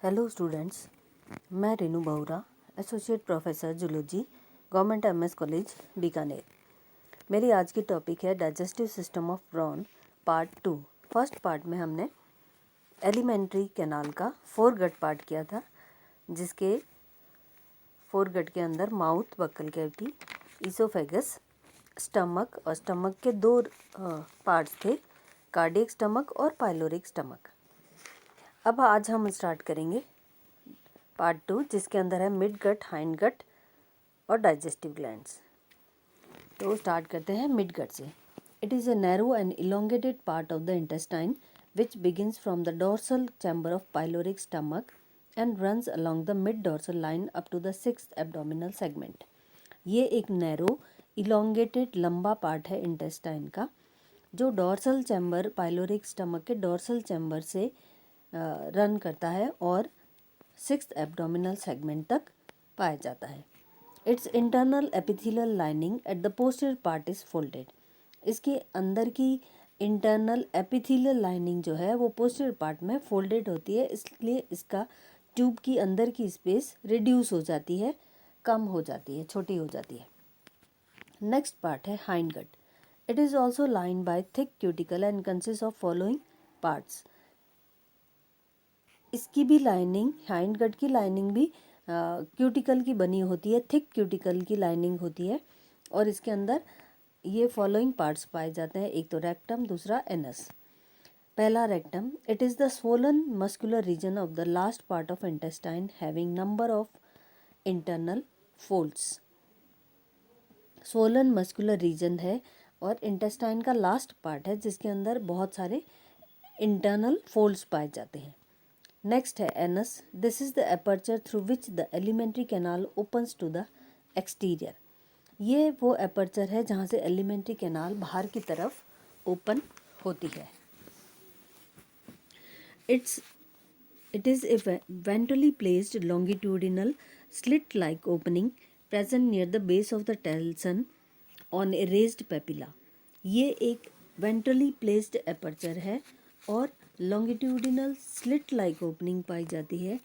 Hello students, मैं Renu Bahura, associate professor zoology, government MS college Bikaner. मेरी आज की टॉपिक है digestive system of prawn part 2। First part में हमने एलिमेंट्री कैनाल का फोरगट पार्ट किया था, जिसके फोरगट के अंदर mouth, buccal cavity, oesophagus, stomach और स्टमक के दो पार्ट्स थे, कार्डियक स्टमक और पाइलोरिक स्टमक। अब आज हम स्टार्ट करेंगे पार्ट 2, जिसके अंदर है मिड गट, हाइंड गट और डाइजेस्टिव ग्लैंड्स। तो स्टार्ट करते हैं मिड गट से। It is a narrow and elongated part of the intestine which begins from the dorsal chamber of pyloric stomach and runs along the mid dorsal line up to the 6th abdominal segment. ये एक narrow elongated लंबा part है intestine का, जो dorsal chamber, pyloric stomach के dorsal chamber से run करता है और 6th एब्डोमिनल सेगमेंट तक पाया जाता है। It's internal epithelial lining at the posterior part is folded. इसके अंदर की इंटरनल एपिथेलियल लाइनिंग जो है वो पोस्टीरियर पार्ट में फोल्डेड होती है, इसलिए इसका ट्यूब की अंदर की स्पेस रिड्यूस हो जाती है, कम हो जाती है, छोटी हो जाती है। नेक्स्ट पार्ट है hindgut. It is also lined by thick cuticle and consist of following parts. इसकी भी लाइनिंग, हाइंड गट की लाइनिंग भी क्यूटिकल की बनी होती है, थिक क्यूटिकल की लाइनिंग होती है और इसके अंदर ये फॉलोइंग पार्ट्स पाए जाते हैं। एक तो रेक्टम, दूसरा एनस। पहला rectum, it is the swollen muscular region of the last part of intestine having number of internal folds. Swollen muscular region है और इंटेस्टाइन का लास्ट पार्ट है, जिसके अंदर बहुत सारे इंटरनल फोल्ड्स पाए जाते हैं। नेक्स्ट है anus. This is the aperture through which the alimentary canal opens to the exterior. ये वो एपर्चर है जहाँ से एलिमेंट्री कैनाल बाहर की तरफ ओपन होती है। It is a ventrally placed longitudinal slit like opening present near the base of the telson on A raised papilla. ये एक वेंट्रली प्लेस्ड एपर्चर है और लॉन्गिट्यूडिनल स्लिट लाइक ओपनिंग पाई जाती है।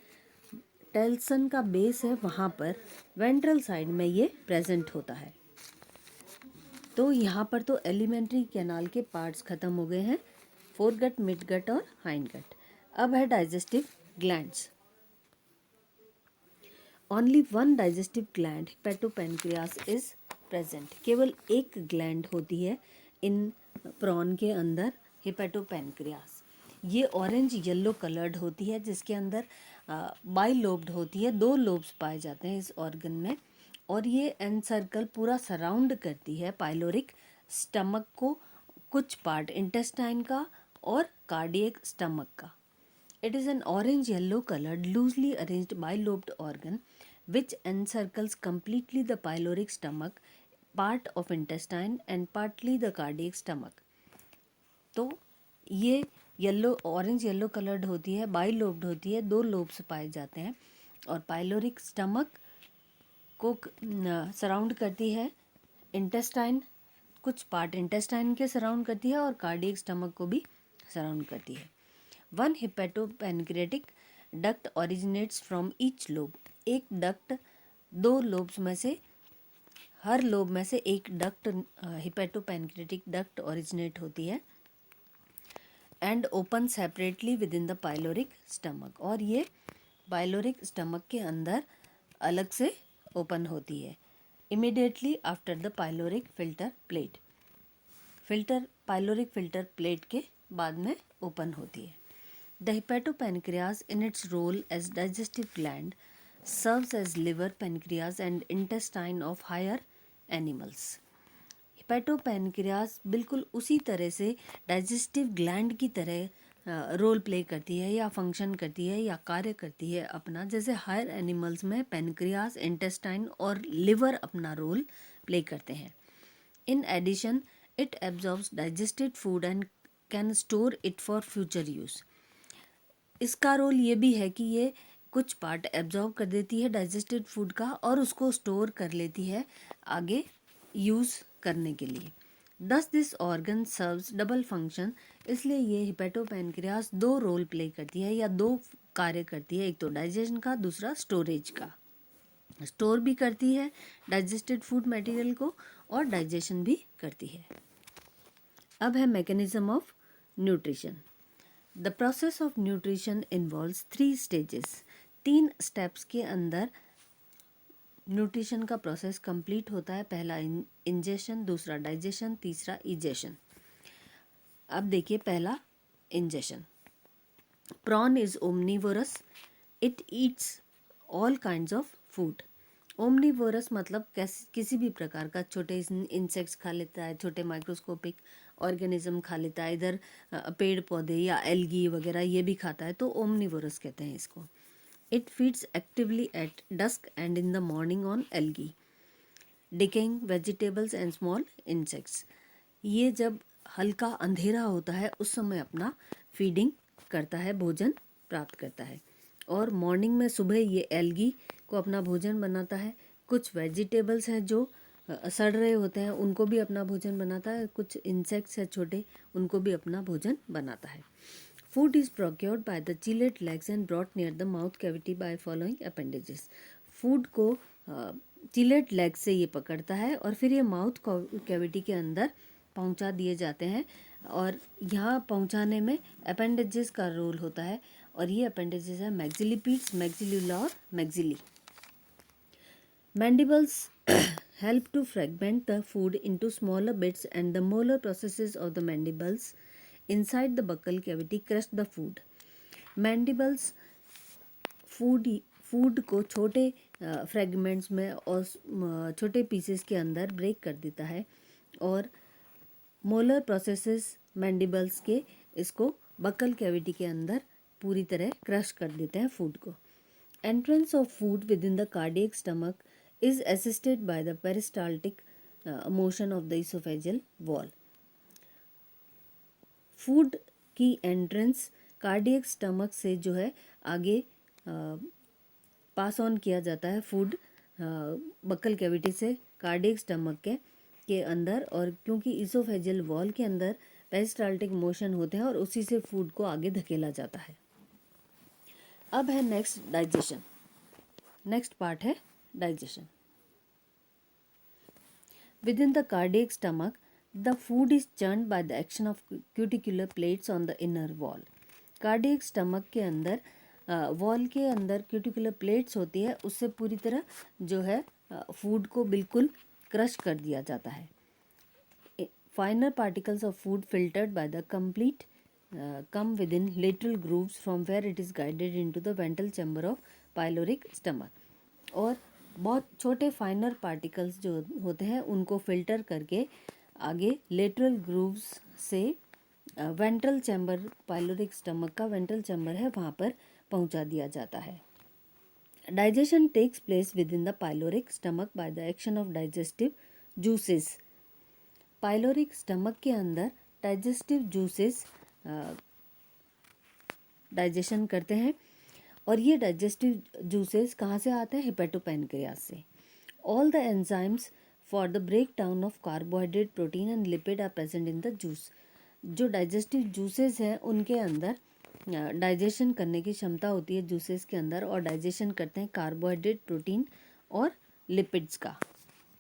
टेल्सन का बेस है, वहाँ पर वेंट्रल साइड में ये प्रेजेंट होता है। तो यहाँ पर तो एलिमेंट्री कैनाल के पार्ट्स खत्म हो गए हैं, फोरगट, मिड गट और हाइंड गट। अब है digestive glands. Only one digestive gland, hepatopancreas, is present. केवल एक ग्लैंड होती है इन प्रॉन के अंदर, हिपैटोपैनक्रियास। ये ऑरेंज येलो कलर्ड होती है, जिसके अंदर बाई लोब्ड होती है, 2 लोब्स पाए जाते हैं इस ऑर्गन में और ये एनसर्कल पूरा सराउंड करती है पाइलोरिक स्टमक को, कुछ पार्ट इंटेस्टाइन का और कार्डियक स्टमक का। It is an orange yellow colored loosely arranged bilobed organ which encircles completely the pyloric stomach, part of intestine and partly the cardiac stomach. तो ये yellow, orange yellow coloured होती है, bilobed होती है, 2 lobes पाए जाते हैं और पाइलोरिक स्टमक को सराउंड करती है इंटेस्टाइन, कुछ पार्ट इंटेस्टाइन के सराउंड करती है और कार्डियक स्टमक को भी सराउंड करती है। One hepatopancreatic duct originates from each lobe. एक डक्ट, 2 लोब्स में से, हर लोब में से एक डक्ट, हिपैटोपैनक्रियाटिक डक्ट ओरिजिनेट होती है and open separately with in the pyloric stomach. और ये पाइलोरिक स्टमक के अंदर अलग से ओपन होती है immediately after the pyloric filter plate. Pyloric filter plate के बाद में ओपन होती है। The hepatopancreas, in its role as digestive gland, serves as liver, pancreas and intestine of higher animals. हिपैटोपैनक्रियास बिल्कुल उसी तरह से डाइजेस्टिव ग्लैंड की तरह रोल प्ले करती है या फंक्शन करती है या कार्य करती है अपना, जैसे हायर एनिमल्स में पैनक्रियास, इंटेस्टाइन और लिवर अपना रोल प्ले करते हैं। In addition it absorbs digested food and can store it for future use. इसका रोल ये भी है कि ये कुछ पार्ट एब्जॉर्ब कर देती है डाइजेस्टेड फूड का और उसको स्टोर कर लेती है आगे यूज़ करने के लिए। दस this organ serves double function. इसलिए ये हिपैटोपैनक्रियास 2 रोल प्ले करती है या 2 कार्य करती है, एक तो डाइजेशन का, दूसरा स्टोरेज का। स्टोर भी करती है डाइजेस्टेड फूड मटेरियल को और डाइजेशन भी करती है। अब है mechanism of nutrition. The process of nutrition involves 3 stages. 3 steps के अंदर न्यूट्रिशन का प्रोसेस कंप्लीट होता है। पहला इंजेशन, दूसरा डाइजेशन, तीसरा इजेशन। अब देखिए पहला ingestion. Prawn is omnivorous, it eats all kinds of food. Omnivorous मतलब किसी भी प्रकार का, छोटे इंसेक्ट्स खा लेता है, छोटे माइक्रोस्कोपिक ऑर्गेनिज्म खा लेता है, इधर पेड़ पौधे या एल्गी वगैरह ये भी खाता है, तो ओमनीवोरस कहते हैं इसको। It feeds actively at dusk and in the morning on algae, decaying vegetables and small insects. ये जब हल्का अंधेरा होता है उस समय अपना फीडिंग करता है, भोजन प्राप्त करता है। और मॉर्निंग में सुबह ये एल्गी को अपना भोजन बनाता है। कुछ वेजिटेबल्स हैं जो सड़ रहे होते हैं, उनको भी अपना भोजन बनाता है। कुछ इंसेक्ट्स हैं छोटे, उनको भी अपना भोजन बनाता है। Food is procured by the chelate legs and brought near the mouth cavity by following appendages. Food को चिलेट लेग से ये पकड़ता है और फिर ये माउथ कैविटी के अंदर पहुंचा दिए जाते हैं, और यहाँ पहुंचाने में अपेंडेजेस का रोल होता है। और ये अपेंडेजेस है मैक्सिलिपीड्स, मैक्सिलुला और maxillary. Mandibles help to fragment the food into smaller bits, and the molar processes of the mandibles inside the buccal cavity crush the food. Mandibles food को छोटे फ्रेगमेंट्स में और छोटे पीसेस के अंदर ब्रेक कर देता है, और मोलर प्रोसेसेस मैंडिबल्स के इसको बकल कैविटी के अंदर पूरी तरह क्रश कर देते हैं फूड को। Entrance of food with in the cardiac stomach is assisted by the peristaltic motion of the oesophageal wall. Food की एंट्रेंस कार्डियक स्टमक से जो है आगे पास ऑन किया जाता है फूड बक्कल कैविटी से कार्डियक स्टमक के अंदर, और क्योंकि इसोफेजियल वॉल के अंदर पेरिस्टाल्टिक मोशन होते हैं और उसी से फूड को आगे धकेला जाता है। अब है नेक्स्ट डाइजेशन। नेक्स्ट पार्ट है digestion. Within the cardiac stomach the food is churned by the action of cuticular plates on the inner wall. Cardiac stomach के अंदर वॉल के अंदर क्यूटिकुलर प्लेट्स होती है, उससे पूरी तरह जो है फूड को बिल्कुल क्रश कर दिया जाता है। फाइनर particles of food filtered by the complete come within lateral grooves from where it is guided into the ventral chamber of pyloric stomach। और बहुत छोटे फाइनर पार्टिकल्स जो होते हैं उनको फिल्टर करके आगे लेटरल ग्रूव्स से वेंट्रल चैम्बर, पाइलोरिक स्टमक का वेंट्रल चैम्बर है, वहाँ पर पहुँचा दिया जाता है। Digestion takes place within the pyloric stomach by the action of digestive juices. Pyloric stomach के अंदर डाइजेस्टिव जूसेस डाइजेशन करते हैं, और ये डाइजेस्टिव जूसेस कहाँ से आते हैं? हेपेटोपैनक्रियाज से। All the enzymes for the breakdown of carbohydrate, protein and lipid are present in the juice. जो डाइजेस्टिव जूसेस हैं उनके अंदर डाइजेशन करने की क्षमता होती है जूसेस के अंदर, और डाइजेशन करते हैं कार्बोहाइड्रेट, प्रोटीन और लिपिड्स का।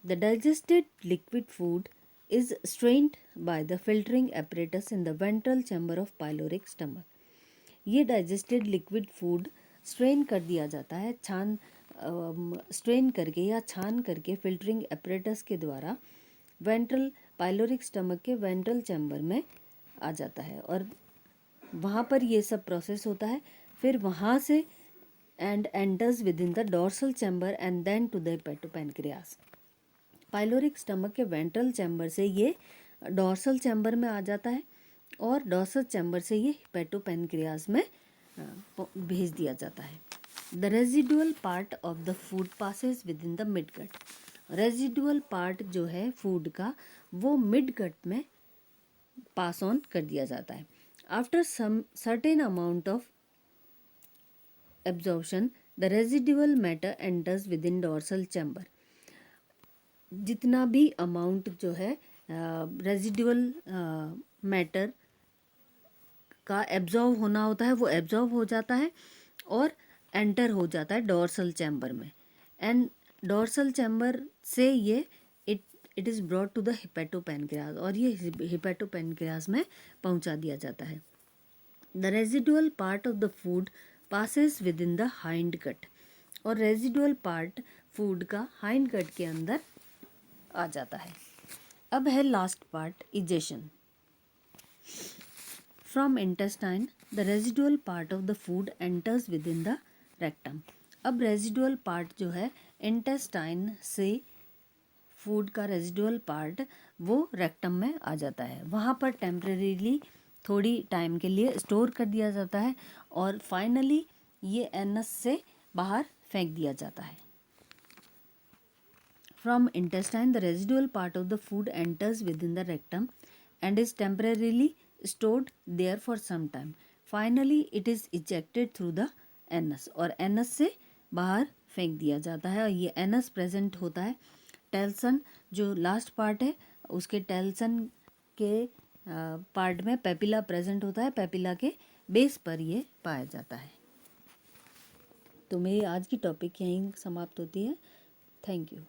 The digested liquid food is strained by the filtering apparatus in the ventral chamber of pyloric stomach। ये डाइजेस्टेड लिक्विड फूड स्ट्रेन कर दिया जाता है, स्ट्रेन करके या छान करके फिल्टरिंग apparatus के द्वारा वेंट्रल पाइलोरिक स्टमक के वेंट्रल चैम्बर में आ जाता है, और वहाँ पर ये सब प्रोसेस होता है। फिर वहाँ से and enters within the dorsal chamber and then to the hepatopancreas. Pyloric stomach के वेंट्रल चैम्बर से ये डोर्सल चैम्बर में आ जाता है, और डोर्सल चैम्बर से ये हेपेटोपैनक्रियाज में भेज दिया जाता है। The residual part of the food passes within the midgut. Residual part जो है फूड का वो मिड गट में पास ऑन कर दिया जाता है। After some certain amount of absorption the residual matter enters within dorsal chamber. जितना भी अमाउंट जो है रेजिडुअल मैटर का एब्जॉर्व होना होता है वो एब्जॉर्व हो जाता है, और एंटर हो जाता है डोर्सल चैम्बर में, एंड डोर्सल चैम्बर से ये it is brought to the hepatopancreas, और ये हिपेटोपेनक्रियाज में पहुंचा दिया जाता है। The residual part of the food passes within the hind gut, और रेजिडुअल पार्ट फूड का हाइंड गट के अंदर आ जाता है। अब है last part, egestion. From intestine the residual part of the food enters within the rectum. अब रेजिडुअल पार्ट जो है इंटेस्टाइन से, फूड का रेजिडुअल पार्ट वो रेक्टम में आ जाता है, वहाँ पर टेम्परेरीली थोड़ी टाइम के लिए स्टोर कर दिया जाता है, और फाइनली ये एनस से बाहर फेंक दिया जाता है। From intestine, the residual part of the food enters within the rectum and is temporarily stored there for some time. Finally, it is ejected through the anus, और anus से बाहर फेंक दिया जाता है। और ये anus प्रेजेंट होता है टेल्सन, जो लास्ट पार्ट है उसके टेल्सन के पार्ट में पेपिला प्रेजेंट होता है, पेपिला के बेस पर ये पाया जाता है। तो मेरी आज की टॉपिक यहीं समाप्त होती है। Thank you.